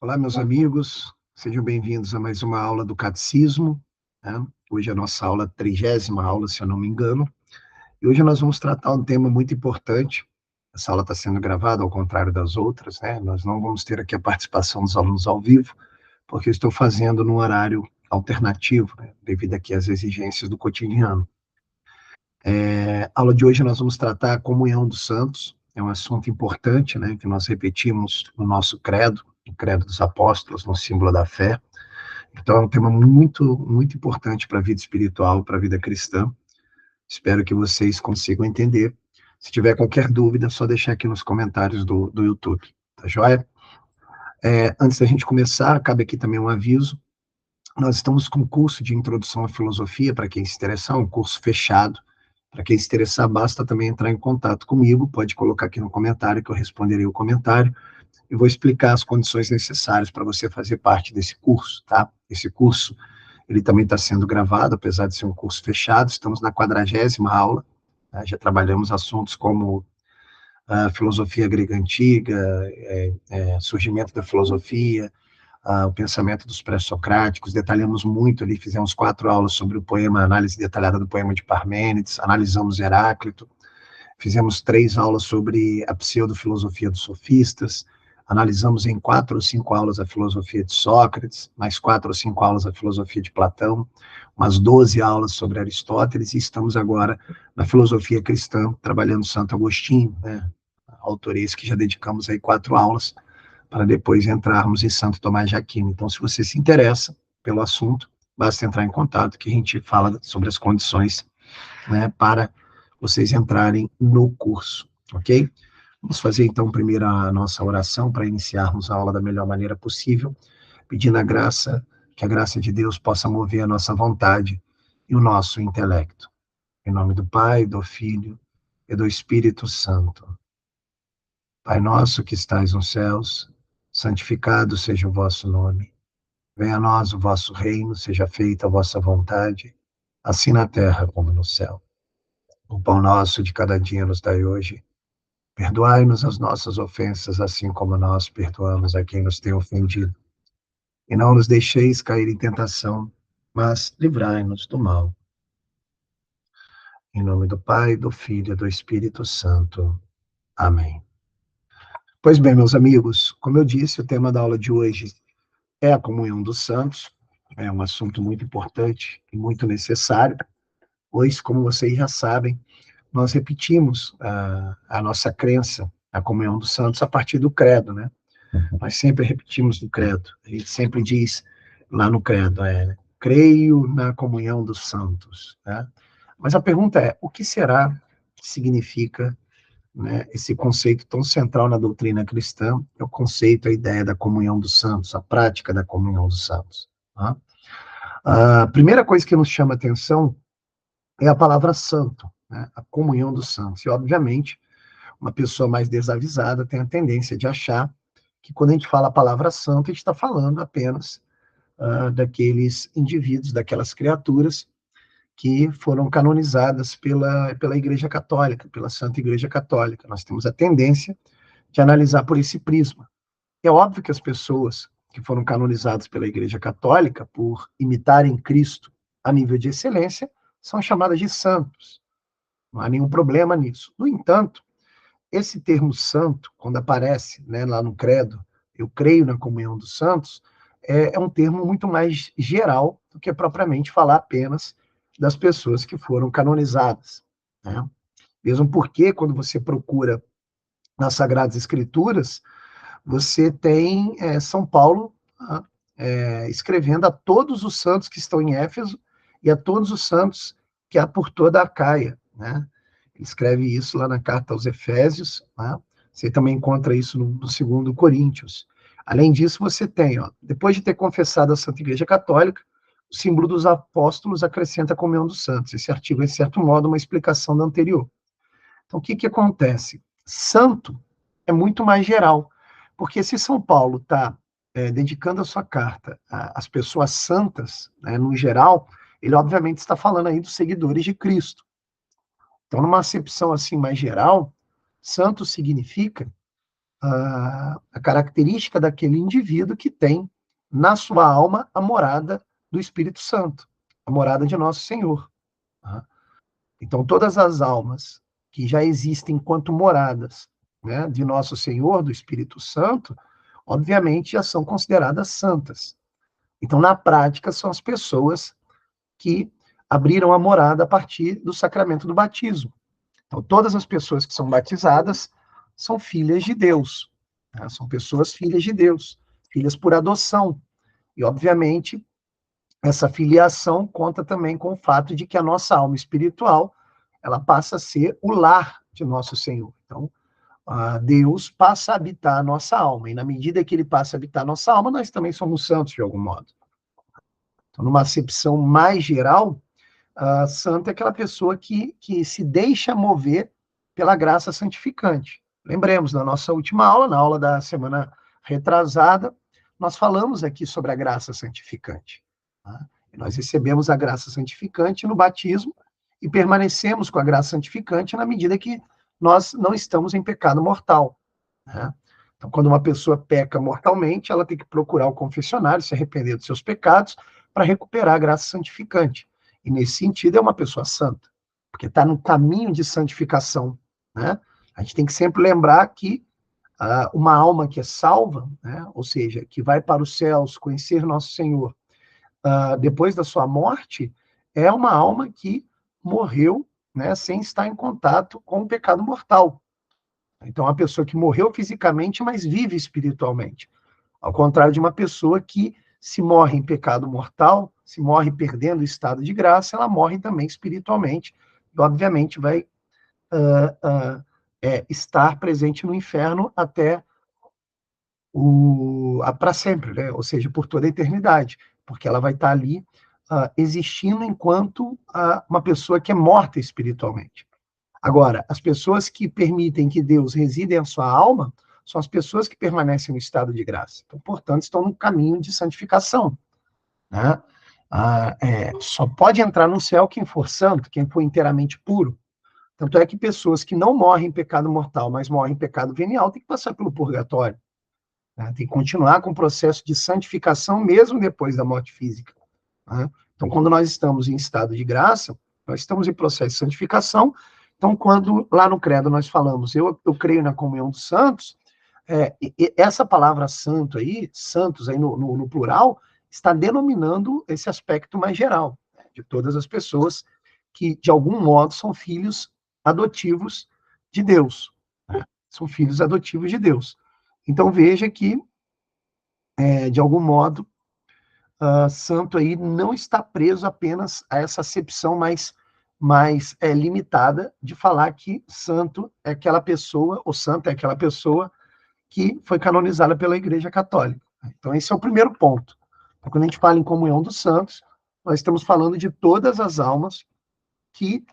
Olá, meus amigos, sejam bem-vindos a mais uma aula do Catecismo, né? Hoje é a nossa aula, 30ª aula, se eu não me engano, e hoje nós vamos tratar um tema muito importante. Essa aula está sendo gravada, ao contrário das outras, né? Nós não vamos ter aqui a participação dos alunos ao vivo, porque eu estou fazendo num horário alternativo, né? Devido aqui às exigências do cotidiano. A aula de hoje nós vamos tratar a comunhão dos santos, é um assunto importante, né? Que nós repetimos no nosso credo, o credo dos apóstolos, no símbolo da fé. Então, é um tema muito, muito importante para a vida espiritual, para a vida cristã. Espero que vocês consigam entender. Se tiver qualquer dúvida, é só deixar aqui nos comentários do YouTube, tá joia? Antes da gente começar, cabe aqui também um aviso. Nós estamos com um curso de introdução à filosofia, para quem se interessar, um curso fechado. Para quem se interessar, basta também entrar em contato comigo, pode colocar aqui no comentário, que eu responderei o comentário. Eu vou explicar as condições necessárias para você fazer parte desse curso, tá? Esse curso, ele também está sendo gravado, apesar de ser um curso fechado, estamos na 40ª aula, né? Já trabalhamos assuntos como a filosofia grega antiga, surgimento da filosofia, o pensamento dos pré-socráticos, detalhamos muito ali, fizemos 4 aulas sobre o poema, análise detalhada do poema de Parmênides, analisamos Heráclito, fizemos 3 aulas sobre a pseudofilosofia dos sofistas, analisamos em 4 ou 5 aulas a filosofia de Sócrates, mais 4 ou 5 aulas a filosofia de Platão, umas 12 aulas sobre Aristóteles, e estamos agora na filosofia cristã, trabalhando Santo Agostinho, né? Autor que já dedicamos aí 4 aulas, para depois entrarmos em Santo Tomás de Aquino. Então, se você se interessa pelo assunto, basta entrar em contato, que a gente fala sobre as condições, né, para vocês entrarem no curso, ok? Vamos fazer, então, primeiro a nossa oração para iniciarmos a aula da melhor maneira possível, pedindo a graça, que a graça de Deus possa mover a nossa vontade e o nosso intelecto. Em nome do Pai, do Filho e do Espírito Santo. Pai nosso que estais nos céus, santificado seja o vosso nome. Venha a nós o vosso reino, seja feita a vossa vontade, assim na terra como no céu. O pão nosso de cada dia nos dai hoje. Perdoai-nos as nossas ofensas, assim como nós perdoamos a quem nos tem ofendido. E não nos deixeis cair em tentação, mas livrai-nos do mal. Em nome do Pai, do Filho e do Espírito Santo. Amém. Pois bem, meus amigos, como eu disse, o tema da aula de hoje é a comunhão dos santos. É um assunto muito importante e muito necessário, pois, como vocês já sabem, nós repetimos a nossa crença na comunhão dos santos a partir do credo, né? Nós sempre repetimos do credo. A gente sempre diz lá no credo, creio na comunhão dos santos, né? Mas a pergunta é, o que será que significa, né, esse conceito tão central na doutrina cristã, é o conceito, a ideia da comunhão dos santos, a prática da comunhão dos santos, tá? A primeira coisa que nos chama a atenção é a palavra santo, né? A comunhão dos santos. E, obviamente, uma pessoa mais desavisada tem a tendência de achar que quando a gente fala a palavra santo, a gente está falando apenas daqueles indivíduos, daquelas criaturas que foram canonizadas pela Igreja Católica, pela Santa Igreja Católica. Nós temos a tendência de analisar por esse prisma. É óbvio que as pessoas que foram canonizadas pela Igreja Católica por imitarem Cristo a nível de excelência são chamadas de santos. Não há nenhum problema nisso. No entanto, esse termo santo, quando aparece, né, lá no credo, eu creio na comunhão dos santos, é um termo muito mais geral do que propriamente falar apenas das pessoas que foram canonizadas, né? Mesmo porque, quando você procura nas Sagradas Escrituras, você tem São Paulo escrevendo a todos os santos que estão em Éfeso e a todos os santos que há por toda a Acaia, né? Ele escreve isso lá na carta aos Efésios, né? Você também encontra isso no 2 Coríntios. Além disso, você tem, depois de ter confessado a Santa Igreja Católica, o símbolo dos apóstolos acrescenta a comunhão dos santos. Esse artigo é, de certo modo, uma explicação da anterior. Então, o que acontece? Santo é muito mais geral, porque se São Paulo está dedicando a sua carta às pessoas santas, né, no geral, ele obviamente está falando aí dos seguidores de Cristo. Então, numa acepção assim mais geral, santo significa a característica daquele indivíduo que tem na sua alma a morada do Espírito Santo, a morada de nosso Senhor. Tá? Então, todas as almas que já existem enquanto moradas, né, de nosso Senhor, do Espírito Santo, obviamente já são consideradas santas. Então, na prática, são as pessoas que abriram a morada a partir do sacramento do batismo. Então, todas as pessoas que são batizadas são filhas de Deus, né? São pessoas filhas de Deus, filhas por adoção. E, obviamente, essa filiação conta também com o fato de que a nossa alma espiritual ela passa a ser o lar de nosso Senhor. Então, Deus passa a habitar a nossa alma, e na medida que ele passa a habitar a nossa alma, nós também somos santos de algum modo. Então, numa acepção mais geral, santo é aquela pessoa que se deixa mover pela graça santificante. Lembremos, na nossa última aula, na aula da semana retrasada, nós falamos aqui sobre a graça santificante. Tá? Nós recebemos a graça santificante no batismo e permanecemos com a graça santificante na medida que nós não estamos em pecado mortal. Né? Então, quando uma pessoa peca mortalmente, ela tem que procurar o confessionário, se arrepender dos seus pecados, para recuperar a graça santificante. E, nesse sentido, é uma pessoa santa, porque está no caminho de santificação. Né? A gente tem que sempre lembrar que uma alma que é salva, né? Ou seja, que vai para os céus conhecer nosso Senhor, depois da sua morte, é uma alma que morreu, né, sem estar em contato com o pecado mortal. Então, a pessoa que morreu fisicamente, mas vive espiritualmente. Ao contrário de uma pessoa que, se morre em pecado mortal, se morre perdendo o estado de graça, ela morre também espiritualmente. E, obviamente, vai estar presente no inferno até para sempre, né? Ou seja, por toda a eternidade, porque ela vai estar ali existindo enquanto uma pessoa que é morta espiritualmente. Agora, as pessoas que permitem que Deus resida em sua alma são as pessoas que permanecem no estado de graça. Então, portanto, estão no caminho de santificação. Né? Só pode entrar no céu quem for santo, quem for inteiramente puro. Tanto é que pessoas que não morrem em pecado mortal, mas morrem em pecado venial, têm que passar pelo purgatório. Né? Tem que continuar com o processo de santificação mesmo depois da morte física. Né? Então, quando nós estamos em estado de graça, nós estamos em processo de santificação. Então, quando lá no credo nós falamos, eu creio na comunhão dos santos, essa palavra santo aí, santos aí no plural, está denominando esse aspecto mais geral, né, de todas as pessoas que, de algum modo, são filhos adotivos de Deus. Né? São filhos adotivos de Deus. Então, veja que, de algum modo, santo aí não está preso apenas a essa acepção mais limitada de falar que santo é aquela pessoa, ou santa é aquela pessoa que foi canonizada pela Igreja Católica. Então, esse é o primeiro ponto. Então, quando a gente fala em comunhão dos santos, nós estamos falando de todas as almas que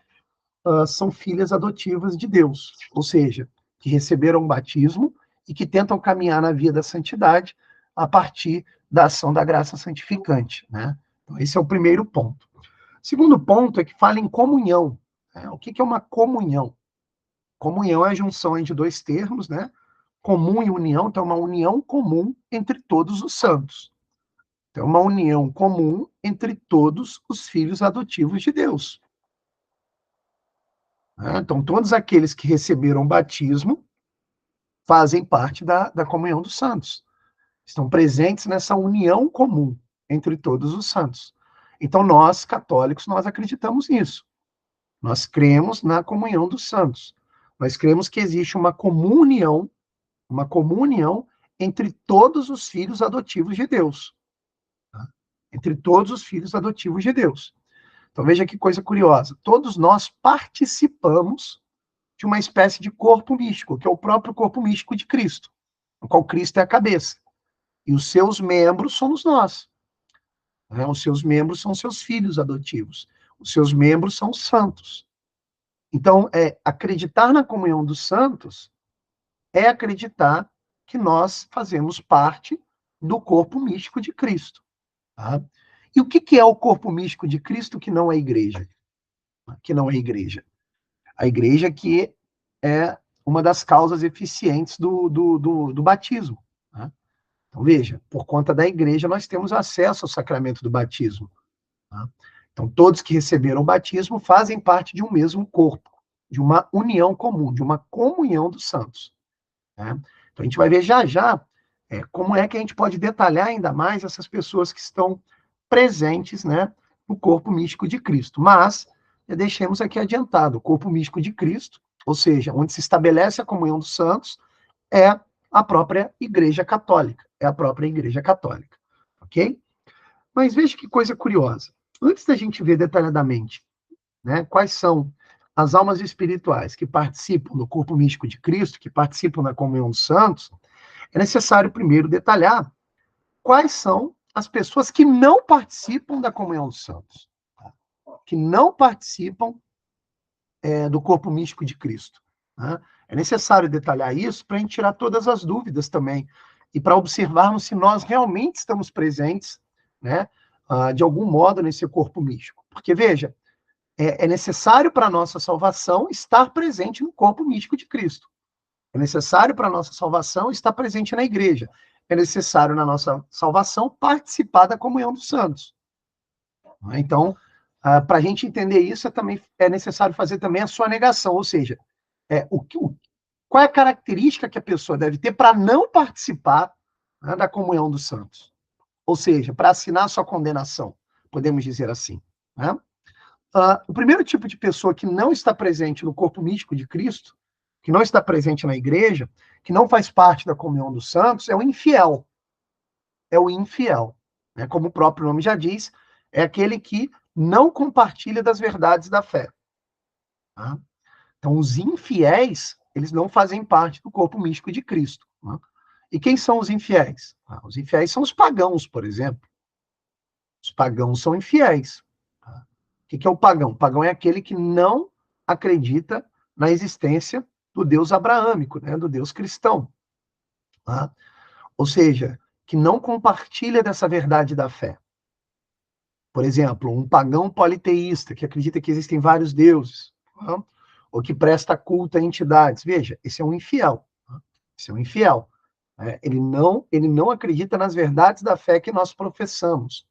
são filhas adotivas de Deus, ou seja, que receberam o batismo e que tentam caminhar na via da santidade a partir da ação da graça santificante. Né? Então, esse é o primeiro ponto. Segundo ponto é que fala em comunhão. Né? O que é uma comunhão? Comunhão é a junção de dois termos, né? Comum e união, então é uma união comum entre todos os santos. Então, é uma união comum entre todos os filhos adotivos de Deus. Então, todos aqueles que receberam o batismo fazem parte da comunhão dos santos. Estão presentes nessa união comum entre todos os santos. Então, nós, católicos, nós acreditamos nisso. Nós cremos na comunhão dos santos. Nós cremos que existe uma comunhão entre todos os filhos adotivos de Deus. Tá? Entre todos os filhos adotivos de Deus. Então, veja que coisa curiosa. Todos nós participamos de uma espécie de corpo místico, que é o próprio corpo místico de Cristo, no qual Cristo é a cabeça. E os seus membros somos nós. Né? Os seus membros são seus filhos adotivos. Os seus membros são os santos. Então, acreditar na comunhão dos santos é acreditar que nós fazemos parte do corpo místico de Cristo. Tá? E o que é o corpo místico de Cristo que não é igreja? Que não é igreja. A igreja que é uma das causas eficientes do batismo. Né? Então, veja, por conta da igreja, nós temos acesso ao sacramento do batismo. Né? Então, todos que receberam o batismo fazem parte de um mesmo corpo, de uma união comum, de uma comunhão dos santos. Né? Então, a gente vai ver já já como é que a gente pode detalhar ainda mais essas pessoas que estão presentes, né, no corpo místico de Cristo. Mas, deixemos aqui adiantado, o corpo místico de Cristo, ou seja, onde se estabelece a comunhão dos santos, é a própria Igreja Católica. É a própria Igreja Católica. Ok? Mas veja que coisa curiosa. Antes da gente ver detalhadamente, né, quais são as almas espirituais que participam do corpo místico de Cristo, que participam da comunhão dos santos, é necessário primeiro detalhar quais são as pessoas que não participam da comunhão dos santos, que não participam do corpo místico de Cristo. Né? É necessário detalhar isso para a gente tirar todas as dúvidas também e para observarmos se nós realmente estamos presentes, né, de algum modo nesse corpo místico. Porque, veja, é necessário para a nossa salvação estar presente no corpo místico de Cristo. É necessário para a nossa salvação estar presente na igreja. É necessário, na nossa salvação, participar da comunhão dos santos. Então, para a gente entender isso, também é necessário fazer também a sua negação, ou seja, qual é a característica que a pessoa deve ter para não participar, né, da comunhão dos santos? Ou seja, para assinar a sua condenação, podemos dizer assim. Né? O primeiro tipo de pessoa que não está presente no corpo místico de Cristo, que não está presente na igreja, que não faz parte da comunhão dos santos, é o infiel. É o infiel. Né? Como o próprio nome já diz, é aquele que não compartilha das verdades da fé. Tá? Então, os infiéis, eles não fazem parte do corpo místico de Cristo. Né? E quem são os infiéis? Os infiéis são os pagãos, por exemplo. Os pagãos são infiéis. Tá? O que é o pagão? O pagão é aquele que não acredita na existência do Deus abraâmico, né? Do Deus cristão. Tá? Ou seja, que não compartilha dessa verdade da fé. Por exemplo, um pagão politeísta, que acredita que existem vários deuses, tá? Ou que presta culto a entidades. Veja, esse é um infiel. Tá? Esse é um infiel. Ele não acredita nas verdades da fé que nós professamos.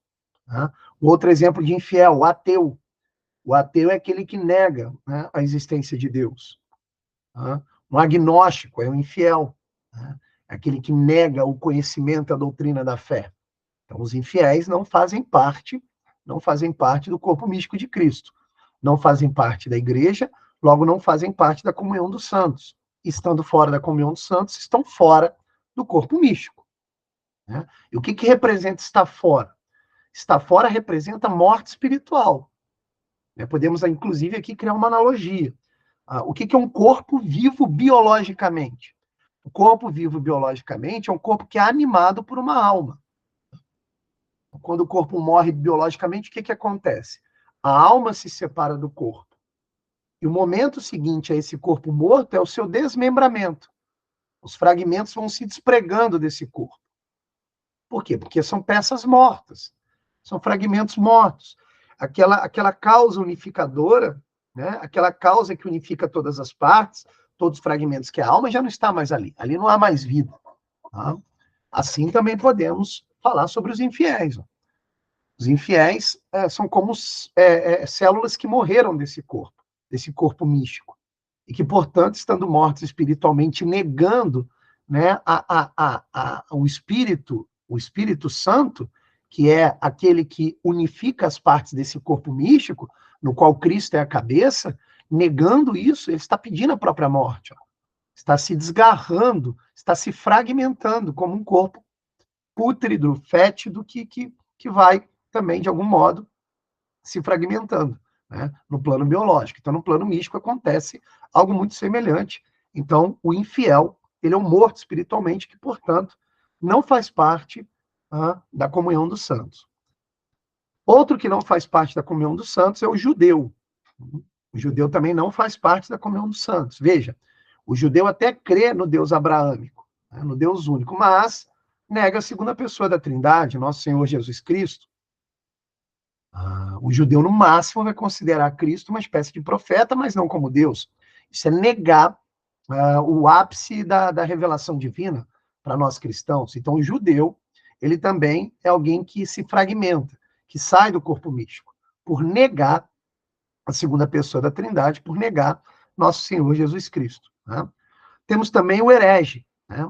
Tá? Outro exemplo de infiel, o ateu. O ateu é aquele que nega, né, a existência de Deus. Tá? Um agnóstico é um infiel. Tá? É aquele que nega o conhecimento, a doutrina da fé. Então, os infiéis não fazem parte do corpo místico de Cristo. Não fazem parte da igreja, logo não fazem parte da comunhão dos santos. Estando fora da comunhão dos santos, estão fora do corpo místico. Né? E o que representa estar fora? Estar fora representa morte espiritual. Podemos, inclusive, aqui criar uma analogia. O que é um corpo vivo biologicamente? O corpo vivo biologicamente é um corpo que é animado por uma alma. Quando o corpo morre biologicamente, o que acontece? A alma se separa do corpo. E o momento seguinte a esse corpo morto é o seu desmembramento. Os fragmentos vão se despregando desse corpo. Por quê? Porque são peças mortas. São fragmentos mortos. Aquela causa unificadora, né? Aquela causa que unifica todas as partes, todos os fragmentos, que é a alma, já não está mais ali. Ali não há mais vida. Tá? Assim também podemos falar sobre os infiéis. Os infiéis são como células que morreram desse corpo místico, e que, portanto, estando mortos espiritualmente, negando, né, o Espírito Santo, que é aquele que unifica as partes desse corpo místico, no qual Cristo é a cabeça, negando isso, ele está pedindo a própria morte. Ó. Está se desgarrando, está se fragmentando como um corpo pútrido, fétido, que vai também, de algum modo, se fragmentando, né, no plano biológico. Então, no plano místico acontece algo muito semelhante. Então, o infiel, ele é um morto espiritualmente, que, portanto, não faz parte da comunhão dos santos. Outro que não faz parte da comunhão dos santos é o judeu. O judeu também não faz parte da comunhão dos santos. Veja, o judeu até crê no Deus abraâmico, né, no Deus único, mas nega a segunda pessoa da Trindade, nosso Senhor Jesus Cristo. O judeu, no máximo, vai considerar Cristo uma espécie de profeta, mas não como Deus. Isso é negar o ápice da revelação divina para nós cristãos. Então, o judeu, ele também é alguém que se fragmenta, que sai do corpo místico, por negar a segunda pessoa da Trindade, por negar nosso Senhor Jesus Cristo. Né? Temos também o herege. Né?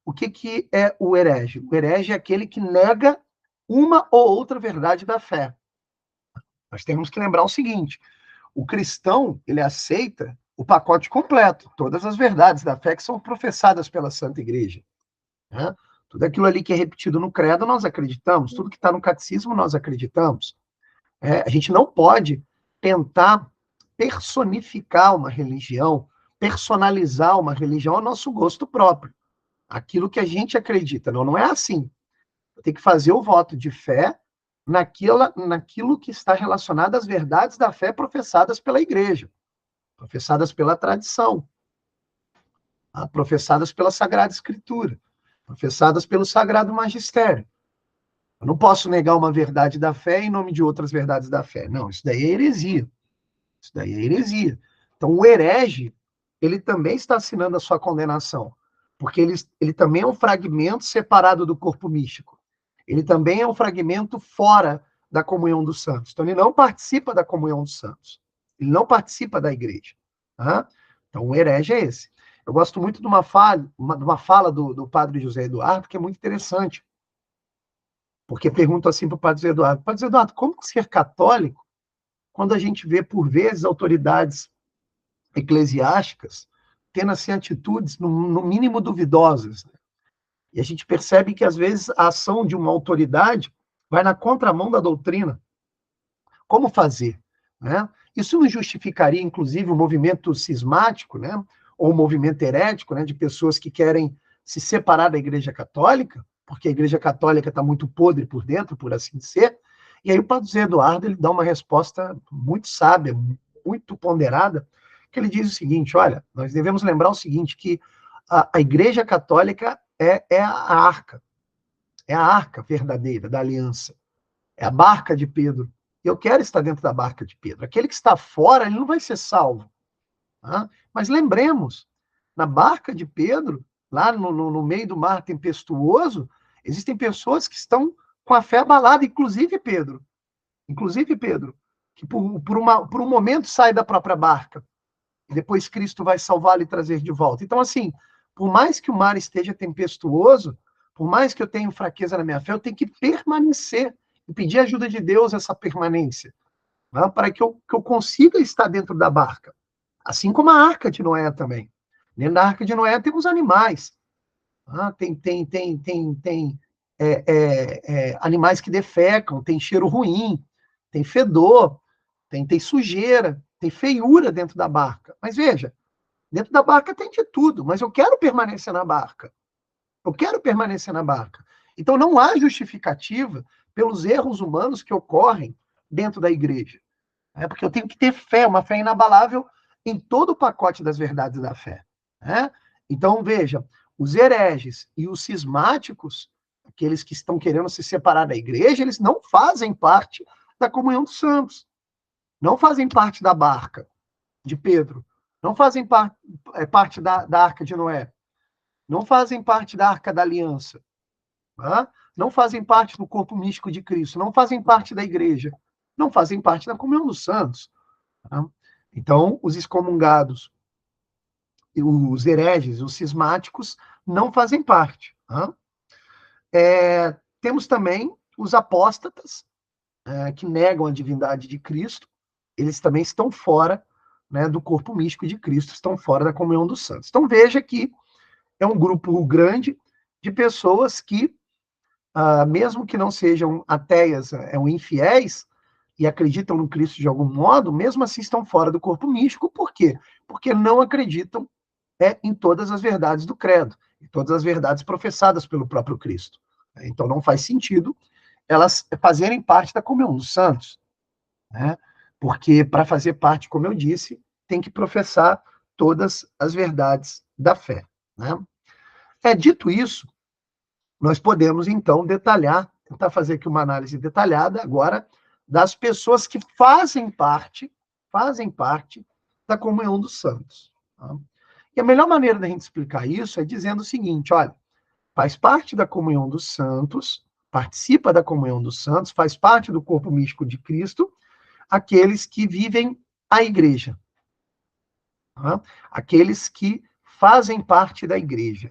O que é o herege? O herege é aquele que nega uma ou outra verdade da fé. Nós temos que lembrar o seguinte: o cristão, ele aceita o pacote completo, todas as verdades da fé que são professadas pela Santa Igreja. Né? Tudo aquilo ali que é repetido no credo, nós acreditamos. Tudo que está no catecismo, nós acreditamos. A gente não pode tentar personificar uma religião, personalizar uma religião ao nosso gosto próprio. Aquilo que a gente acredita. Não é assim. Tem que fazer o voto de fé naquilo que está relacionado às verdades da fé professadas pela igreja, professadas pela tradição, professadas pela Sagrada Escritura, professadas pelo Sagrado Magistério. Eu não posso negar uma verdade da fé em nome de outras verdades da fé. Não, isso daí é heresia. Isso daí é heresia. Então, o herege, ele também está assinando a sua condenação, porque ele também é um fragmento separado do corpo místico. Ele também é um fragmento fora da comunhão dos santos. Então, ele não participa da comunhão dos santos. Ele não participa da igreja. Tá? Então, o herege é esse. Eu gosto muito de uma fala do padre José Eduardo, que é muito interessante. Porque pergunto assim para o padre José Eduardo: Padre José Eduardo, como ser católico quando a gente vê, por vezes, autoridades eclesiásticas tendo assim, atitudes, no mínimo, duvidosas? Né? E a gente percebe que, às vezes, a ação de uma autoridade vai na contramão da doutrina. Como fazer? Né? Isso não justificaria, inclusive, o movimento cismático, né? Ou o movimento herético, né? De pessoas que querem se separar da Igreja Católica, porque a Igreja Católica está muito podre por dentro, por assim dizer. E aí o padre José Eduardo, ele dá uma resposta muito sábia, muito ponderada, que ele diz o seguinte: olha, nós devemos lembrar o seguinte, que a Igreja Católica é a arca verdadeira da aliança, é a barca de Pedro. Eu quero estar dentro da barca de Pedro. Aquele que está fora, ele não vai ser salvo. Tá? Mas lembremos, na barca de Pedro, lá no meio do mar tempestuoso, existem pessoas que estão com a fé abalada, inclusive Pedro, que por um momento sai da própria barca, e depois Cristo vai salvá-lo e trazer de volta. Então, assim, por mais que o mar esteja tempestuoso, por mais que eu tenha fraqueza na minha fé, eu tenho que permanecer e pedir a ajuda de Deus essa permanência, né, para que eu consiga estar dentro da barca. Assim como a Arca de Noé também. Dentro da Arca de Noé temos animais. Tem animais que defecam, tem cheiro ruim, tem fedor, tem sujeira, tem feiura dentro da barca. Mas veja, dentro da barca tem de tudo, mas eu quero permanecer na barca. Eu quero permanecer na barca. Então não há justificativa pelos erros humanos que ocorrem dentro da igreja. Porque eu tenho que ter fé, uma fé inabalável em todo o pacote das verdades da fé. Né? Então, veja, os hereges e os cismáticos, aqueles que estão querendo se separar da igreja, eles não fazem parte da comunhão dos santos, não fazem parte da barca de Pedro, não fazem parte da arca de Noé, não fazem parte da arca da aliança, tá? Não fazem parte do corpo místico de Cristo, não fazem parte da igreja, não fazem parte da comunhão dos santos. Tá? Então, os excomungados, os hereges, os cismáticos, não fazem parte. Tá? Temos também os apóstatas, que negam a divindade de Cristo, eles também estão fora, né, do corpo místico de Cristo, estão fora da comunhão dos santos. Então, veja que é um grupo grande de pessoas que, mesmo que não sejam ateias, infiéis, e acreditam no Cristo de algum modo, mesmo assim estão fora do corpo místico. Por quê? Porque não acreditam em todas as verdades do credo, em todas as verdades professadas pelo próprio Cristo. Então não faz sentido elas fazerem parte da comunhão dos santos, né? Porque para fazer parte, como eu disse, tem que professar todas as verdades da fé. Né? Dito isso, nós podemos então tentar fazer aqui uma análise detalhada agora das pessoas que fazem parte da comunhão dos santos. Tá? E a melhor maneira da gente explicar isso é dizendo o seguinte, olha, faz parte da comunhão dos santos, participa da comunhão dos santos, faz parte do corpo místico de Cristo, aqueles que vivem a igreja. Tá? Aqueles que fazem parte da igreja.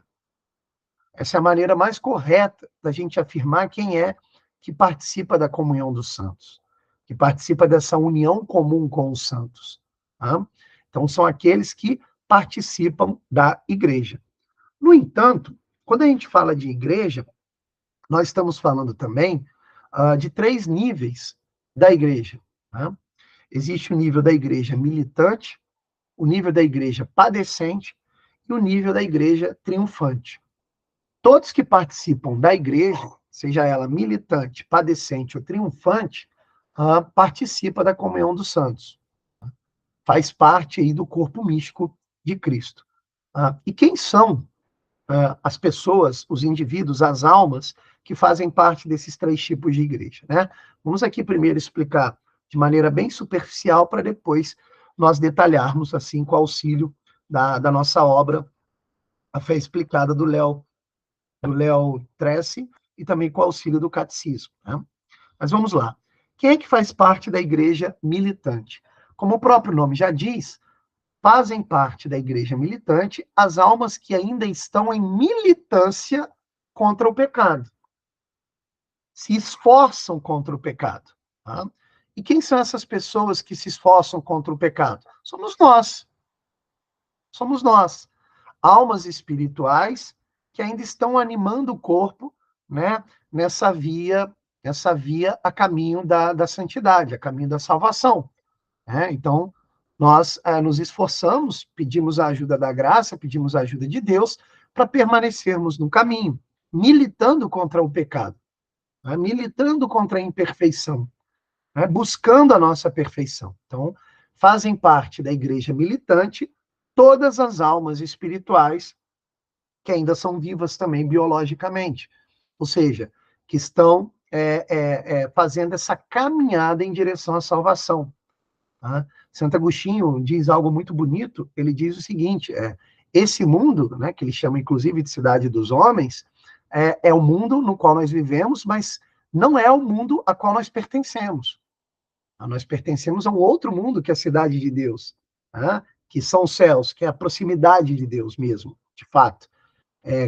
Essa é a maneira mais correta da gente afirmar quem é que participa da comunhão dos santos, que participa dessa união comum com os santos. Tá? Então, são aqueles que participam da igreja. No entanto, quando a gente fala de igreja, nós estamos falando também de 3 níveis da igreja. Tá? Existe o nível da igreja militante, o nível da igreja padecente e o nível da igreja triunfante. Todos que participam da igreja, seja ela militante, padecente ou triunfante, participa da comunhão dos santos. Faz parte aí do corpo místico de Cristo. E quem são as pessoas, os indivíduos, as almas que fazem parte desses 3 tipos de igreja, né? Vamos aqui primeiro explicar de maneira bem superficial para depois nós detalharmos assim com o auxílio da nossa obra A Fé Explicada do Léo Tressi e também com o auxílio do catecismo. Né? Mas vamos lá. Quem é que faz parte da igreja militante? Como o próprio nome já diz, fazem parte da igreja militante as almas que ainda estão em militância contra o pecado. Se esforçam contra o pecado. Tá? E quem são essas pessoas que se esforçam contra o pecado? Somos nós. Somos nós. Almas espirituais que ainda estão animando o corpo, né, nessa via a caminho da santidade, a caminho da salvação. Né? Então, nós nos esforçamos, pedimos a ajuda da graça, pedimos a ajuda de Deus para permanecermos no caminho, militando contra o pecado, né? Militando contra a imperfeição, né? Buscando a nossa perfeição. Então, fazem parte da igreja militante todas as almas espirituais que ainda são vivas também biologicamente, ou seja, que estão fazendo essa caminhada em direção à salvação. Tá? Santo Agostinho diz algo muito bonito, ele diz o seguinte, esse mundo, né, que ele chama inclusive de cidade dos homens, é o mundo no qual nós vivemos, mas não é o mundo a qual nós pertencemos. Nós pertencemos a um outro mundo, que é a cidade de Deus, tá? Que são os céus, que é a proximidade de Deus mesmo, de fato.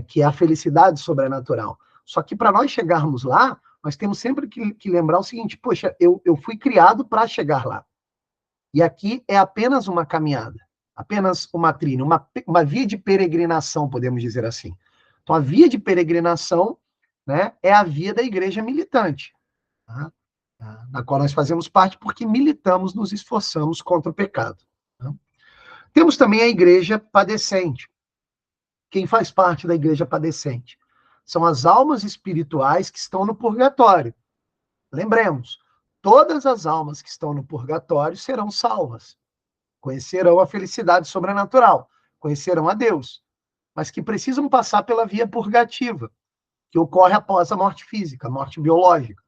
Que é a felicidade sobrenatural. Só que para nós chegarmos lá, nós temos sempre que lembrar o seguinte, poxa, eu fui criado para chegar lá. E aqui é apenas uma caminhada, apenas uma trilha, uma via de peregrinação, podemos dizer assim. Então, a via de peregrinação, né, é a via da igreja militante, tá? Na qual nós fazemos parte porque militamos, nos esforçamos contra o pecado. Tá? Temos também a igreja padecente. Quem faz parte da igreja padecente? São as almas espirituais que estão no purgatório. Lembremos, todas as almas que estão no purgatório serão salvas. Conhecerão a felicidade sobrenatural, conhecerão a Deus, mas que precisam passar pela via purgativa, que ocorre após a morte física, a morte biológica.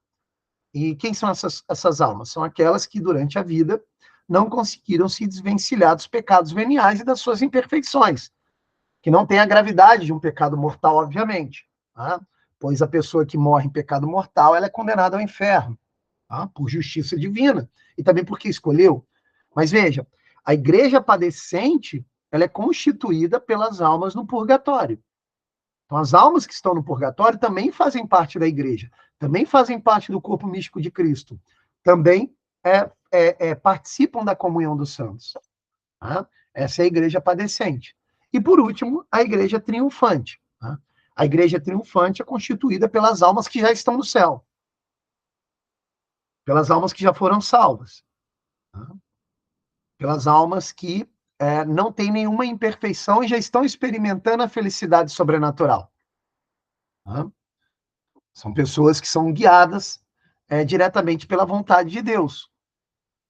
E quem são essas almas? São aquelas que, durante a vida, não conseguiram se desvencilhar dos pecados veniais e das suas imperfeições, que não tem a gravidade de um pecado mortal, obviamente, tá? Pois a pessoa que morre em pecado mortal, ela é condenada ao inferno, tá? Por justiça divina, e também porque escolheu. Mas veja, a igreja padecente, ela é constituída pelas almas no purgatório. Então, as almas que estão no purgatório também fazem parte da igreja, também fazem parte do corpo místico de Cristo, também participam da comunhão dos santos. Tá? Essa é a igreja padecente. E, por último, a igreja triunfante. Tá? A igreja triunfante é constituída pelas almas que já estão no céu, pelas almas que já foram salvas, tá? Pelas almas que não têm nenhuma imperfeição e já estão experimentando a felicidade sobrenatural. Tá? São pessoas que são guiadas diretamente pela vontade de Deus,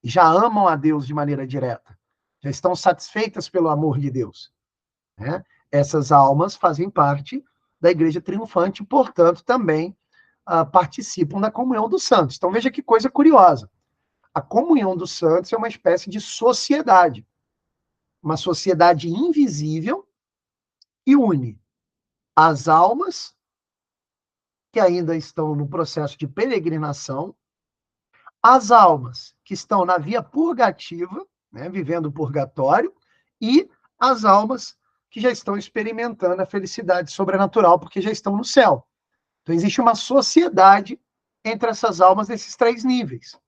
já amam a Deus de maneira direta, já estão satisfeitas pelo amor de Deus. Né? Essas almas fazem parte da igreja triunfante, portanto, também participam da comunhão dos santos. Então, veja que coisa curiosa. A comunhão dos santos é uma espécie de sociedade. Uma sociedade invisível, e une as almas que ainda estão no processo de peregrinação, as almas que estão na via purgativa, né, vivendo o purgatório, e as almas que já estão experimentando a felicidade sobrenatural, porque já estão no céu. Então, existe uma sociedade entre essas almas desses três níveis.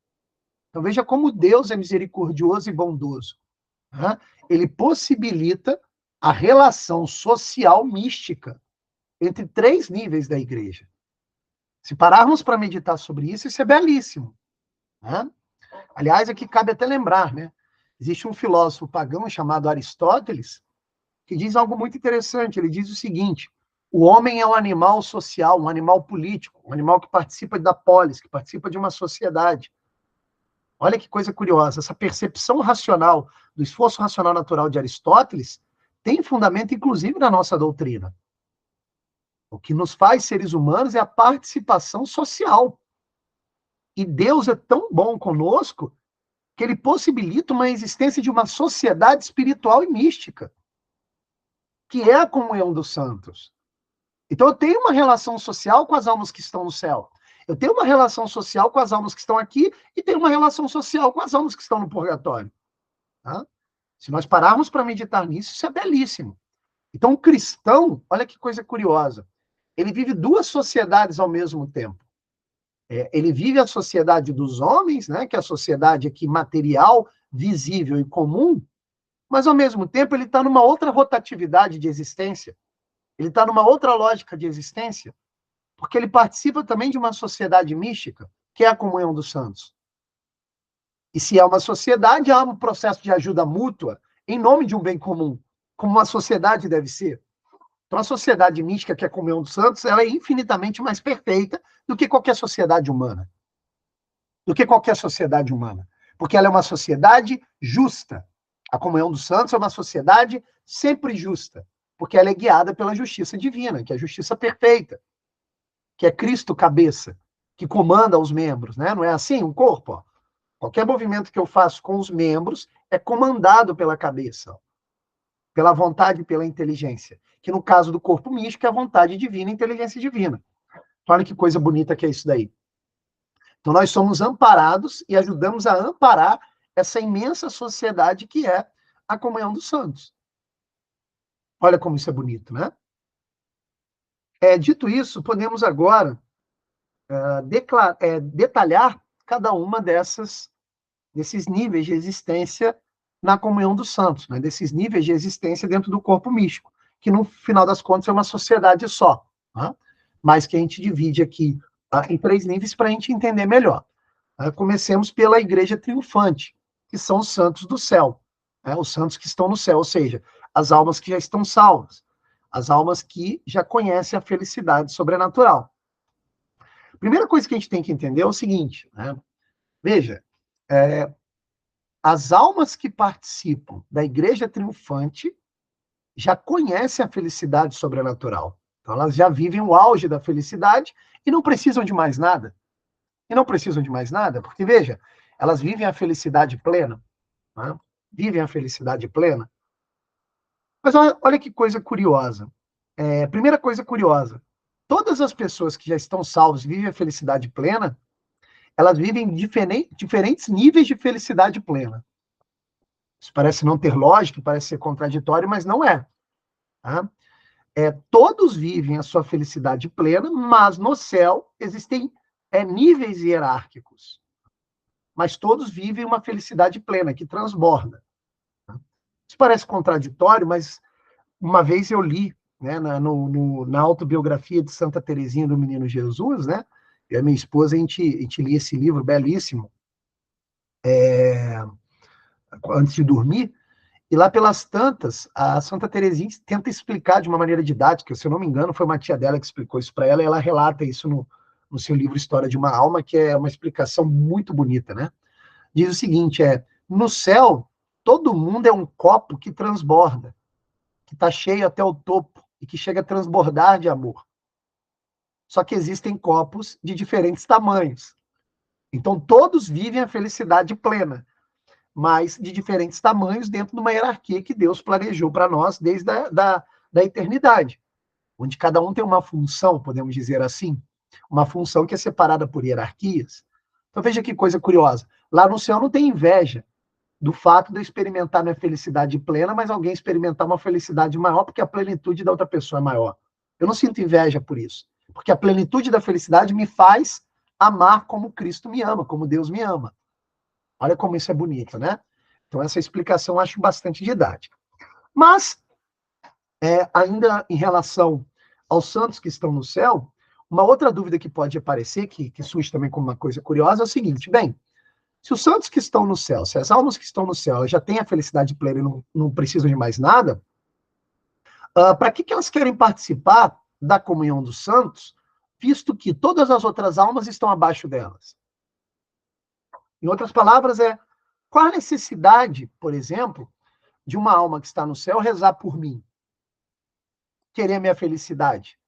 Então, veja como Deus é misericordioso e bondoso. Né? Ele possibilita a relação social mística entre três níveis da igreja. Se pararmos para meditar sobre isso, isso é belíssimo. Né? Aliás, aqui cabe até lembrar, né? Existe um filósofo pagão chamado Aristóteles que diz algo muito interessante. Ele diz o seguinte: o homem é um animal social, um animal político, um animal que participa da polis, que participa de uma sociedade. Olha que coisa curiosa. Essa percepção racional, do esforço racional natural de Aristóteles, tem fundamento, inclusive, na nossa doutrina. O que nos faz seres humanos é a participação social. E Deus é tão bom conosco que ele possibilita uma existência de uma sociedade espiritual e mística, que é a comunhão dos santos. Então, eu tenho uma relação social com as almas que estão no céu. Eu tenho uma relação social com as almas que estão aqui e tenho uma relação social com as almas que estão no purgatório. Tá? Se nós pararmos para meditar nisso, isso é belíssimo. Então, o cristão, olha que coisa curiosa, ele vive duas sociedades ao mesmo tempo. Ele vive a sociedade dos homens, né, que é a sociedade aqui material, visível e comum, mas, ao mesmo tempo, ele está numa outra rotatividade de existência. Ele está numa outra lógica de existência, porque ele participa também de uma sociedade mística, que é a comunhão dos santos. E se é uma sociedade, há um processo de ajuda mútua em nome de um bem comum, como uma sociedade deve ser. Então, a sociedade mística, que é a comunhão dos santos, ela é infinitamente mais perfeita do que qualquer sociedade humana. Porque ela é uma sociedade justa. A comunhão dos santos é uma sociedade sempre justa, porque ela é guiada pela justiça divina, que é a justiça perfeita, que é Cristo cabeça, que comanda os membros, né? Não é assim? Um corpo, ó. Qualquer movimento que eu faço com os membros é comandado pela cabeça, ó, pela vontade e pela inteligência, que no caso do corpo místico é a vontade divina e a inteligência divina. Então, olha que coisa bonita que é isso daí. Então, nós somos amparados e ajudamos a amparar essa imensa sociedade que é a comunhão dos santos. Olha como isso é bonito, né? Dito isso, podemos agora detalhar cada uma desses níveis de existência na comunhão dos santos, né? Desses níveis de existência dentro do corpo místico, que no final das contas é uma sociedade só, né? Mas que a gente divide aqui em três níveis para a gente entender melhor. Comecemos pela igreja triunfante, que são os santos do céu, né? Os santos que estão no céu, ou seja, as almas que já estão salvas, as almas que já conhecem a felicidade sobrenatural. A primeira coisa que a gente tem que entender é o seguinte, né? Veja, as almas que participam da igreja triunfante já conhecem a felicidade sobrenatural. Então, elas já vivem o auge da felicidade e não precisam de mais nada. Porque, veja, elas vivem a felicidade plena, né? Vivem a felicidade plena. Mas olha que coisa curiosa. Primeira coisa curiosa, todas as pessoas que já estão salvas vivem a felicidade plena, elas vivem diferentes níveis de felicidade plena. Isso parece não ter lógica, parece ser contraditório, mas não é. Tá? Todos vivem a sua felicidade plena, mas no céu existem níveis hierárquicos. Mas todos vivem uma felicidade plena, que transborda. Tá? Isso parece contraditório, mas uma vez eu li, né, na autobiografia de Santa Teresinha do Menino Jesus, né? Eu e a minha esposa, a gente lia esse livro belíssimo antes de dormir, e lá pelas tantas, a Santa Teresinha tenta explicar de uma maneira didática, se eu não me engano, foi uma tia dela que explicou isso para ela, e ela relata isso no seu livro História de uma Alma, que é uma explicação muito bonita, né? Diz o seguinte, no céu, todo mundo é um copo que transborda, que está cheio até o topo, e que chega a transbordar de amor. Só que existem copos de diferentes tamanhos. Então, todos vivem a felicidade plena, mas de diferentes tamanhos dentro de uma hierarquia que Deus planejou para nós desde da da eternidade, onde cada um tem uma função, podemos dizer assim, uma função que é separada por hierarquias. Então veja que coisa curiosa. Lá no céu não tem inveja do fato de eu experimentar minha felicidade plena, mas alguém experimentar uma felicidade maior porque a plenitude da outra pessoa é maior. Eu não sinto inveja por isso, porque a plenitude da felicidade me faz amar como Cristo me ama, como Deus me ama. Olha como isso é bonito, né? Então essa explicação eu acho bastante didática. Mas, ainda em relação aos santos que estão no céu, uma outra dúvida que pode aparecer, que surge também como uma coisa curiosa, é o seguinte: bem, se os santos que estão no céu, se as almas que estão no céu, elas já têm a felicidade plena e não precisam de mais nada, para que elas querem participar da comunhão dos santos, visto que todas as outras almas estão abaixo delas? Em outras palavras, qual a necessidade, por exemplo, de uma alma que está no céu rezar por mim, querer a minha felicidade,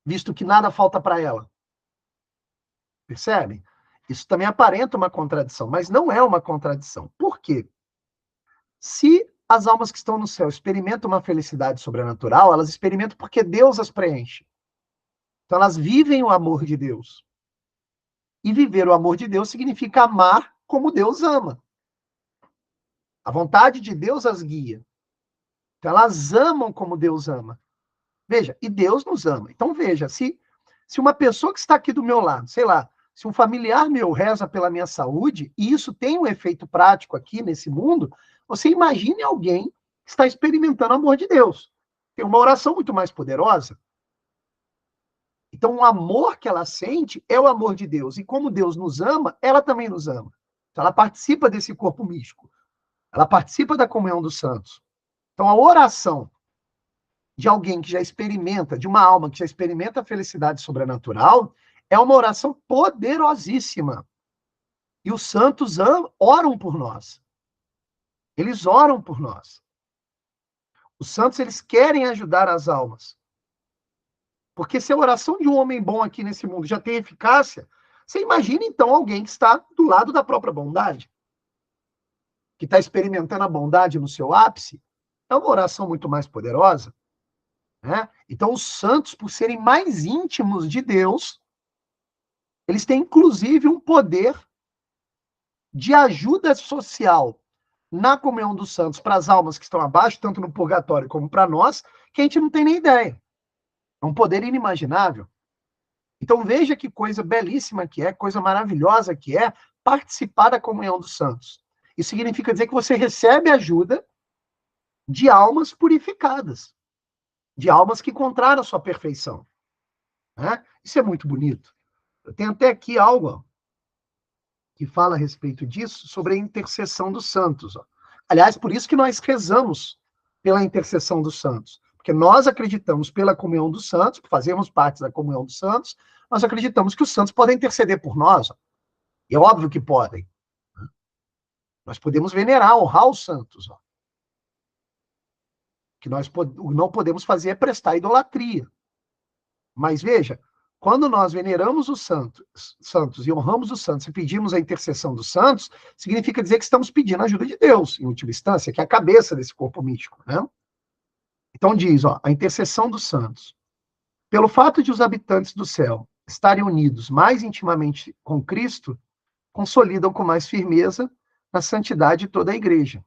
visto que nada falta para ela? Percebe? Isso também aparenta uma contradição, mas não é uma contradição. Por quê? Se as almas que estão no céu experimentam uma felicidade sobrenatural, elas experimentam porque Deus as preenche. Então elas vivem o amor de Deus. E viver o amor de Deus significa amar como Deus ama. A vontade de Deus as guia. Então elas amam como Deus ama. Veja, e Deus nos ama. Então veja, se uma pessoa que está aqui do meu lado, sei lá, se um familiar meu reza pela minha saúde, e isso tem um efeito prático aqui nesse mundo, você imagine alguém que está experimentando o amor de Deus. Tem uma oração muito mais poderosa. Então, o amor que ela sente é o amor de Deus. E como Deus nos ama, ela também nos ama. Então, ela participa desse corpo místico. Ela participa da comunhão dos santos. Então, a oração de alguém que já experimenta, de uma alma que já experimenta a felicidade sobrenatural, é uma oração poderosíssima. E os santos oram por nós. Eles oram por nós. Os santos, eles querem ajudar as almas. Porque se a oração de um homem bom aqui nesse mundo já tem eficácia, você imagina então alguém que está do lado da própria bondade, que está experimentando a bondade no seu ápice. É uma oração muito mais poderosa. Né? Então, os santos, por serem mais íntimos de Deus, eles têm inclusive um poder de ajuda social na comunhão dos santos para as almas que estão abaixo, tanto no purgatório como para nós, que a gente não tem nem ideia. É um poder inimaginável. Então veja que coisa belíssima que é, coisa maravilhosa que é participar da comunhão dos santos. Isso significa dizer que você recebe ajuda de almas purificadas, de almas que encontraram a sua perfeição. Né? Isso é muito bonito. Eu tenho até aqui algo que fala a respeito disso, sobre a intercessão dos santos. Aliás, por isso que nós rezamos pela intercessão dos santos. Porque nós acreditamos pela comunhão dos santos, fazemos parte da comunhão dos santos, nós acreditamos que os santos podem interceder por nós. E é óbvio que podem. Nós podemos venerar, honrar os santos. O que nós não podemos fazer é prestar idolatria. Mas veja, quando nós veneramos os santos e honramos os santos e pedimos a intercessão dos santos, significa dizer que estamos pedindo a ajuda de Deus, em última instância, que é a cabeça desse corpo místico. Né? Então diz, a intercessão dos santos. Pelo fato de os habitantes do céu estarem unidos mais intimamente com Cristo, consolidam com mais firmeza na santidade toda a igreja.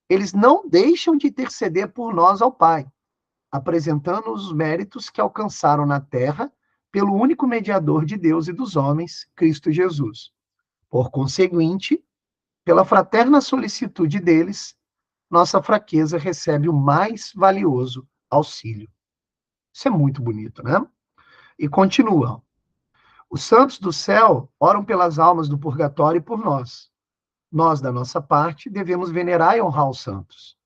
Eles não deixam de interceder por nós ao Pai, apresentando os méritos que alcançaram na terra pelo único mediador de Deus e dos homens, Cristo Jesus. Por conseguinte, pela fraterna solicitude deles, nossa fraqueza recebe o mais valioso auxílio. Isso é muito bonito, né? E continua. Os santos do céu oram pelas almas do purgatório e por nós. Nós, da nossa parte, devemos venerar e honrar os santos.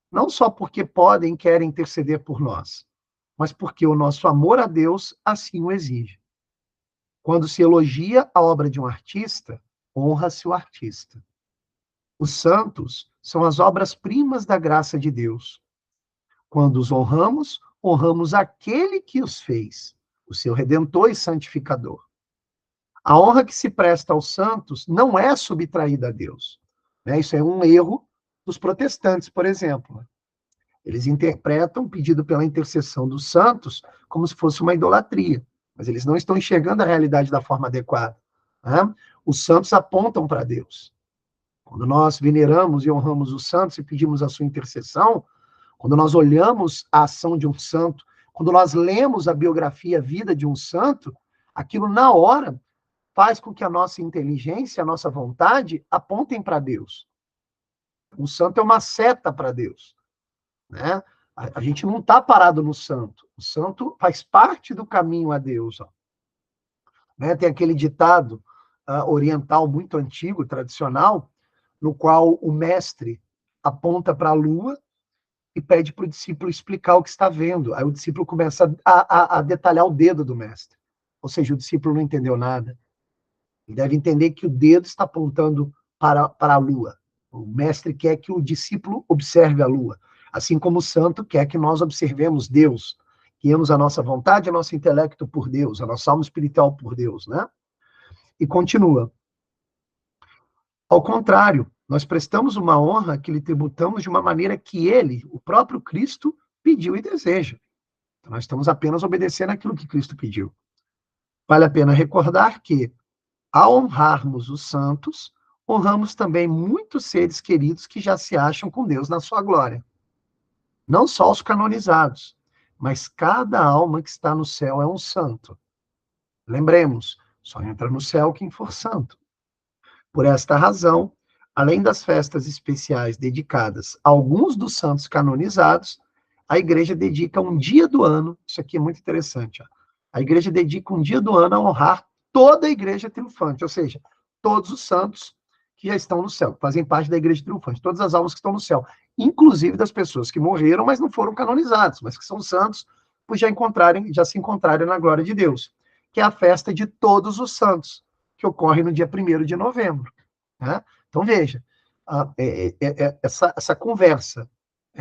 Não só porque podem e querem interceder por nós, mas porque o nosso amor a Deus assim o exige. Quando se elogia a obra de um artista, honra-se o artista. Os santos são as obras-primas da graça de Deus. Quando os honramos, honramos aquele que os fez, o seu Redentor e Santificador. A honra que se presta aos santos não é subtraída a Deus. Né? Isso é um erro dos protestantes, por exemplo. Eles interpretam o pedido pela intercessão dos santos como se fosse uma idolatria, mas eles não estão enxergando a realidade da forma adequada. Né? Os santos apontam para Deus. Quando nós veneramos e honramos os santos e pedimos a sua intercessão, quando nós olhamos a ação de um santo, quando nós lemos a biografia, a vida de um santo, aquilo na hora faz com que a nossa inteligência, a nossa vontade apontem para Deus. O santo é uma seta para Deus. Né? A gente não está parado no santo. O santo faz parte do caminho a Deus. Ó. Né? Tem aquele ditado oriental muito antigo, tradicional, no qual o mestre aponta para a lua e pede para o discípulo explicar o que está vendo. Aí o discípulo começa a detalhar o dedo do mestre. Ou seja, o discípulo não entendeu nada. Ele deve entender que o dedo está apontando para a lua. O mestre quer que o discípulo observe a lua. Assim como o santo quer que nós observemos Deus. Guiemos a nossa vontade, o nosso intelecto por Deus, a nossa alma espiritual por Deus, né? E continua. Ao contrário, nós prestamos uma honra que lhe tributamos de uma maneira que ele, o próprio Cristo, pediu e deseja. Então, nós estamos apenas obedecendo aquilo que Cristo pediu. Vale a pena recordar que, ao honrarmos os santos, honramos também muitos seres queridos que já se acham com Deus na sua glória. Não só os canonizados, mas cada alma que está no céu é um santo. Lembremos, só entra no céu quem for santo. Por esta razão, além das festas especiais dedicadas a alguns dos santos canonizados, a igreja dedica um dia do ano, isso aqui é muito interessante, ó, a igreja dedica um dia do ano a honrar toda a igreja triunfante, ou seja, todos os santos que já estão no céu, fazem parte da igreja triunfante, todas as almas que estão no céu, inclusive das pessoas que morreram, mas não foram canonizados, mas que são santos, por já se encontrarem na glória de Deus, que é a festa de todos os santos, que ocorre no dia 1º de novembro. Né? Então, veja, essa conversa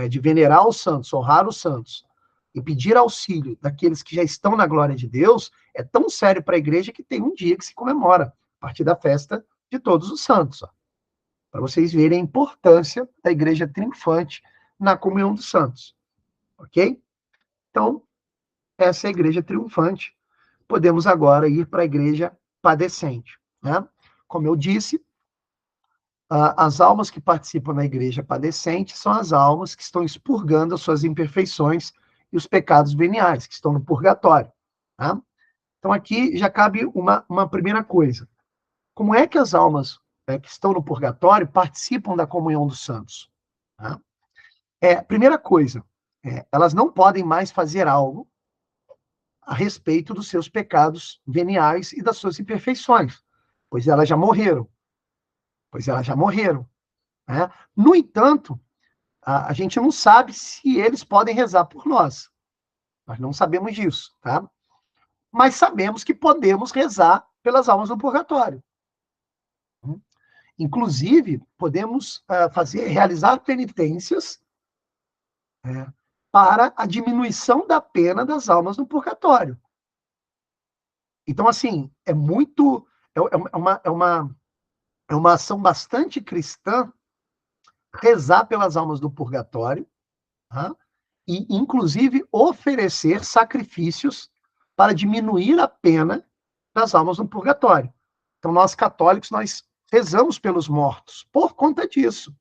de venerar os santos, honrar os santos, e pedir auxílio daqueles que já estão na glória de Deus, é tão sério para a igreja que tem um dia que se comemora, a partir da festa de todos os santos. Para vocês verem a importância da igreja triunfante na comunhão dos santos. Ok? Então, essa é a igreja triunfante. Podemos agora ir para a igreja padecente. Né? Como eu disse, as almas que participam da igreja padecente são as almas que estão expurgando as suas imperfeições e os pecados veniais, que estão no purgatório. Tá? Então, aqui já cabe uma primeira coisa. Como é que as almas que estão no purgatório participam da comunhão dos santos? Tá? Primeira coisa, elas não podem mais fazer algo a respeito dos seus pecados veniais e das suas imperfeições, pois elas já morreram. Né? No entanto, a gente não sabe se eles podem rezar por nós. Nós não sabemos disso, tá? Mas sabemos que podemos rezar pelas almas do purgatório. Inclusive, podemos realizar penitências para a diminuição da pena das almas no purgatório. Então, assim, é uma ação bastante cristã rezar pelas almas do purgatório, tá? E, inclusive, oferecer sacrifícios para diminuir a pena das almas no purgatório. Então, nós católicos, nós rezamos pelos mortos por conta disso.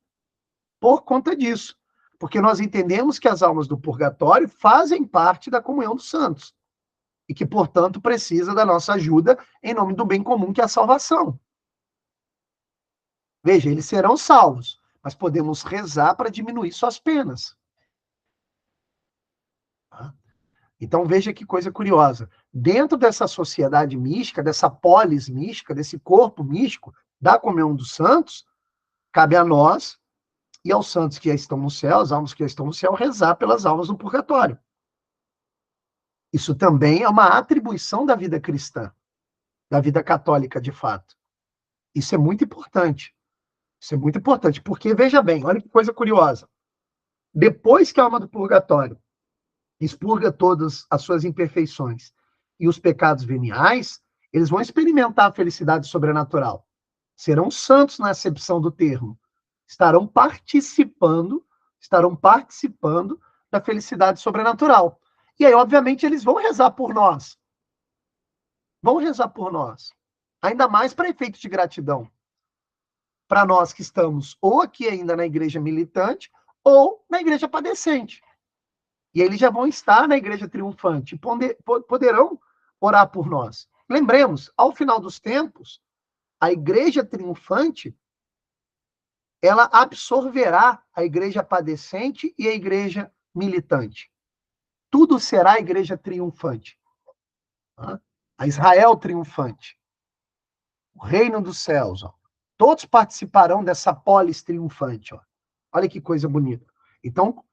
Porque nós entendemos que as almas do purgatório fazem parte da comunhão dos santos e que, portanto, precisa da nossa ajuda em nome do bem comum, que é a salvação. Veja, eles serão salvos, mas podemos rezar para diminuir suas penas. Então, veja que coisa curiosa. Dentro dessa sociedade mística, dessa polis mística, desse corpo místico, da comunhão dos santos, cabe a nós e aos santos que já estão no céu, as almas que já estão no céu, rezar pelas almas do purgatório. Isso também é uma atribuição da vida cristã, da vida católica, de fato. Isso é muito importante. Porque, veja bem, olha que coisa curiosa. Depois que a alma do purgatório expurga todas as suas imperfeições e os pecados veniais, eles vão experimentar a felicidade sobrenatural. Serão santos na acepção do termo. Estarão participando da felicidade sobrenatural. E aí, obviamente, eles vão rezar por nós. Vão rezar por nós. Ainda mais para efeito de gratidão. Para nós que estamos ou aqui ainda na igreja militante ou na igreja padecente. E eles já vão estar na igreja triunfante. Poderão orar por nós. Lembremos, ao final dos tempos, a igreja triunfante, ela absorverá a igreja padecente e a igreja militante. Tudo será a igreja triunfante. A Israel triunfante. O reino dos céus. Ó. Todos participarão dessa polis triunfante. Ó. Olha que coisa bonita. Então,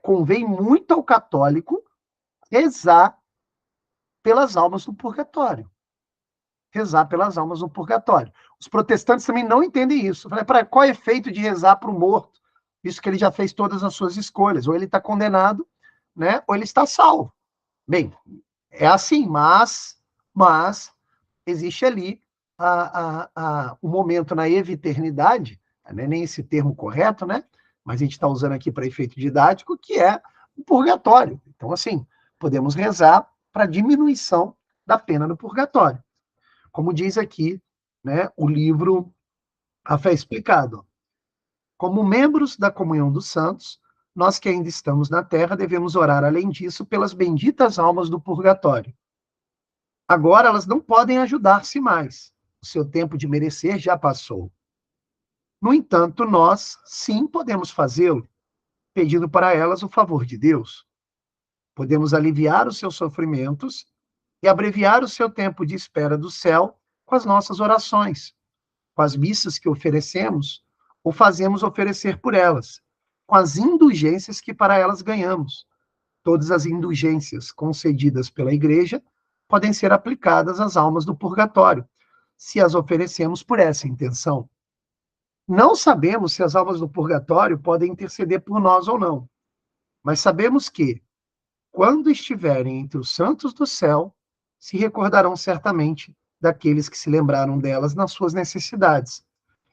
convém muito ao católico rezar pelas almas do purgatório. Rezar pelas almas do purgatório. Os protestantes também não entendem isso. Qual é o efeito de rezar para o morto? Visto que ele já fez todas as suas escolhas. Ou ele está condenado, né? Ou ele está salvo. Bem, é assim, mas existe ali um momento na eviternidade, não é nem esse termo correto, né? Mas a gente está usando aqui para efeito didático, que é o purgatório. Então, assim, podemos rezar para diminuição da pena no purgatório. Como diz aqui, né, o livro A Fé Explicada. Como membros da comunhão dos santos, nós que ainda estamos na terra devemos orar, além disso, pelas benditas almas do purgatório. Agora elas não podem ajudar-se mais. O seu tempo de merecer já passou. No entanto, nós, sim, podemos fazê-lo, pedindo para elas o favor de Deus. Podemos aliviar os seus sofrimentos e abreviar o seu tempo de espera do céu com as nossas orações, com as missas que oferecemos ou fazemos oferecer por elas, com as indulgências que para elas ganhamos. Todas as indulgências concedidas pela Igreja podem ser aplicadas às almas do purgatório, se as oferecemos por essa intenção. Não sabemos se as almas do purgatório podem interceder por nós ou não, mas sabemos que, quando estiverem entre os santos do céu, se recordarão certamente daqueles que se lembraram delas nas suas necessidades,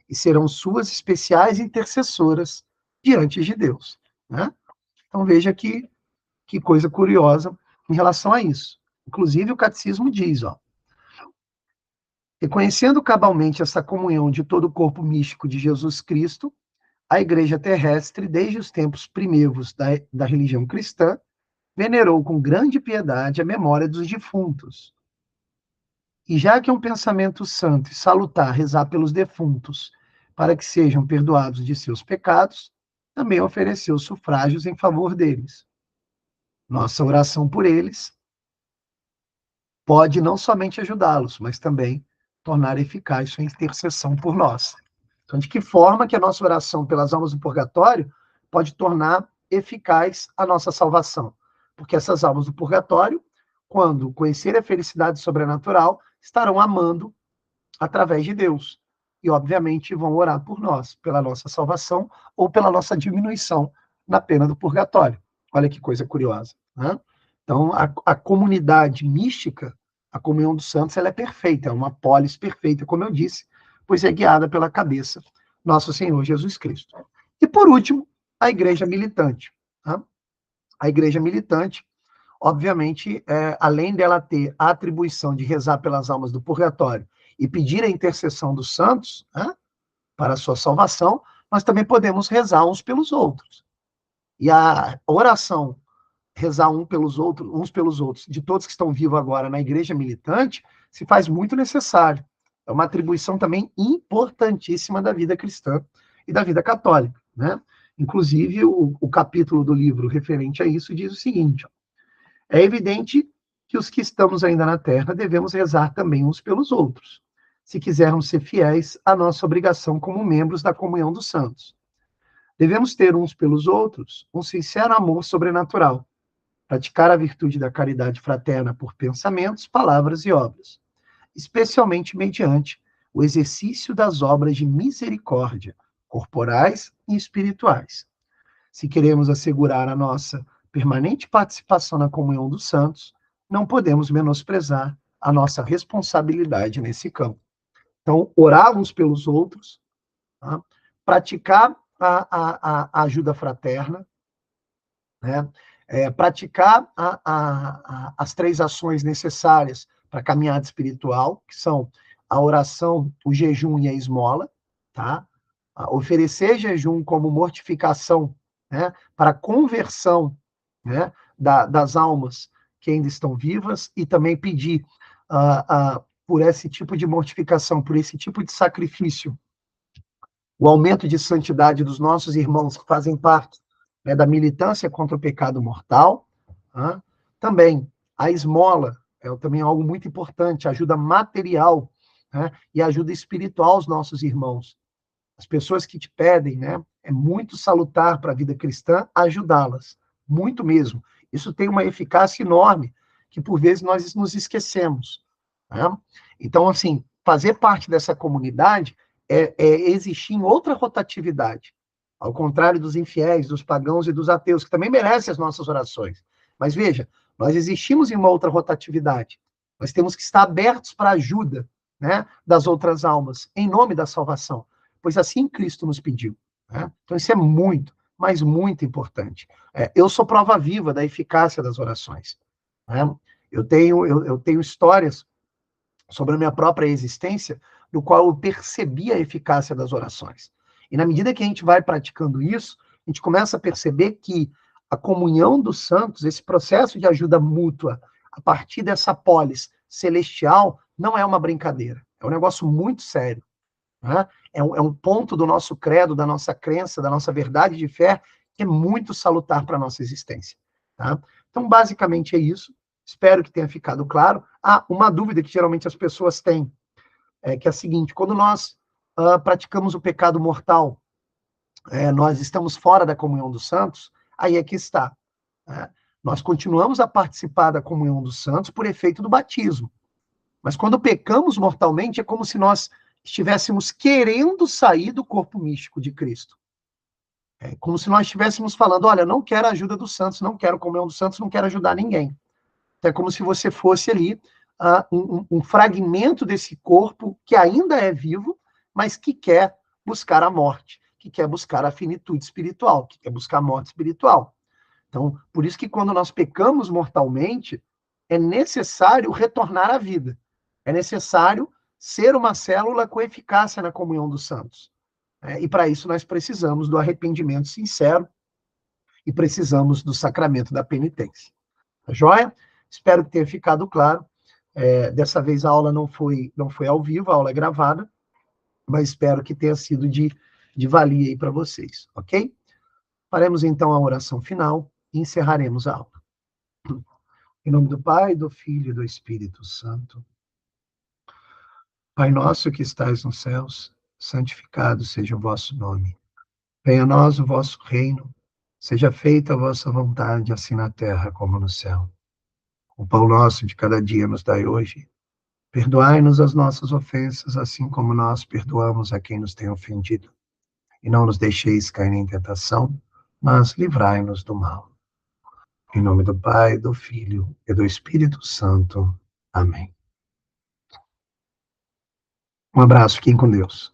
e serão suas especiais intercessoras diante de Deus. Né? Então veja que coisa curiosa em relação a isso. Inclusive o catecismo diz, reconhecendo cabalmente essa comunhão de todo o corpo místico de Jesus Cristo, a Igreja terrestre, desde os tempos primeiros da religião cristã, venerou com grande piedade a memória dos defuntos. E já que é um pensamento santo e salutar rezar pelos defuntos para que sejam perdoados de seus pecados, também ofereceu sufrágios em favor deles. Nossa oração por eles pode não somente ajudá-los, mas também tornar eficaz sua intercessão por nós. Então, de que forma que a nossa oração pelas almas do purgatório pode tornar eficaz a nossa salvação? Porque essas almas do purgatório, quando conhecerem a felicidade sobrenatural, estarão amando através de Deus. E, obviamente, vão orar por nós, pela nossa salvação ou pela nossa diminuição na pena do purgatório. Olha que coisa curiosa. Né? Então, a comunidade mística, a comunhão dos santos, ela é perfeita, é uma polis perfeita, como eu disse, pois é guiada pela cabeça, nosso Senhor Jesus Cristo. E, por último, a igreja militante. Tá? A igreja militante, obviamente, além dela ter a atribuição de rezar pelas almas do purgatório e pedir a intercessão dos santos, né, para a sua salvação, nós também podemos rezar uns pelos outros. E a oração, rezar uns pelos outros, de todos que estão vivos agora na igreja militante, se faz muito necessário. É uma atribuição também importantíssima da vida cristã e da vida católica. Né? Inclusive, o capítulo do livro referente a isso diz o seguinte, é evidente que os que estamos ainda na Terra devemos rezar também uns pelos outros, se quisermos ser fiéis à nossa obrigação como membros da comunhão dos santos. Devemos ter uns pelos outros um sincero amor sobrenatural, praticar a virtude da caridade fraterna por pensamentos, palavras e obras, especialmente mediante o exercício das obras de misericórdia, corporais e espirituais. Se queremos assegurar a nossa permanente participação na comunhão dos santos, não podemos menosprezar a nossa responsabilidade nesse campo. Então, orar uns pelos outros, tá? Praticar a ajuda fraterna, né? Praticar as 3 ações necessárias para a caminhada espiritual, que são a oração, o jejum e a esmola, tá? Oferecer jejum como mortificação, né, para a conversão, né, das almas que ainda estão vivas, e também pedir por esse tipo de mortificação, por esse tipo de sacrifício, o aumento de santidade dos nossos irmãos que fazem parte, né, da militância contra o pecado mortal. Tá? Também a esmola é também algo muito importante, ajuda material, né, e ajuda espiritual aos nossos irmãos. As pessoas que te pedem, né, é muito salutar para a vida cristã ajudá-las, muito mesmo. Isso tem uma eficácia enorme, que por vezes nós nos esquecemos. Né? Então, assim, fazer parte dessa comunidade é existir em outra rotatividade, ao contrário dos infiéis, dos pagãos e dos ateus, que também merecem as nossas orações. Mas veja, nós existimos em uma outra rotatividade. Nós temos que estar abertos para a ajuda, né, das outras almas, em nome da salvação, pois assim Cristo nos pediu. Né? Então isso é muito, mas muito importante. Eu sou prova viva da eficácia das orações. Né? Eu tenho histórias sobre a minha própria existência, no qual eu percebi a eficácia das orações. E na medida que a gente vai praticando isso, a gente começa a perceber que a comunhão dos santos, esse processo de ajuda mútua, a partir dessa polis celestial, não é uma brincadeira. É um negócio muito sério. Né? É um ponto do nosso credo, da nossa crença, da nossa verdade de fé, que é muito salutar para a nossa existência. Tá? Então, basicamente é isso. Espero que tenha ficado claro. Uma dúvida que geralmente as pessoas têm, que é a seguinte: quando nós praticamos o pecado mortal, nós estamos fora da comunhão dos santos, aí é que está. Né? Nós continuamos a participar da comunhão dos santos por efeito do batismo. Mas quando pecamos mortalmente, é como se nós estivéssemos querendo sair do corpo místico de Cristo. É como se nós estivéssemos falando: olha, não quero a ajuda dos santos, não quero comunhão dos santos, não quero ajudar ninguém. É como se você fosse ali um fragmento desse corpo que ainda é vivo, mas que quer buscar a morte, que quer buscar a finitude espiritual, que quer buscar a morte espiritual. Então, por isso que quando nós pecamos mortalmente, é necessário retornar à vida. É necessário ser uma célula com eficácia na comunhão dos santos. E para isso nós precisamos do arrependimento sincero e precisamos do sacramento da penitência. Tá joia? Espero que tenha ficado claro. Dessa vez a aula não foi ao vivo, a aula é gravada, mas espero que tenha sido de valia aí para vocês, ok? Faremos então a oração final e encerraremos a aula. Em nome do Pai, do Filho e do Espírito Santo. Pai nosso que estais nos céus, santificado seja o vosso nome. Venha a nós o vosso reino, seja feita a vossa vontade, assim na terra como no céu. O pão nosso de cada dia nos dai hoje. Perdoai-nos as nossas ofensas, assim como nós perdoamos a quem nos tem ofendido. E não nos deixeis cair em tentação, mas livrai-nos do mal. Em nome do Pai, do Filho e do Espírito Santo. Amém. Um abraço, fiquem com Deus.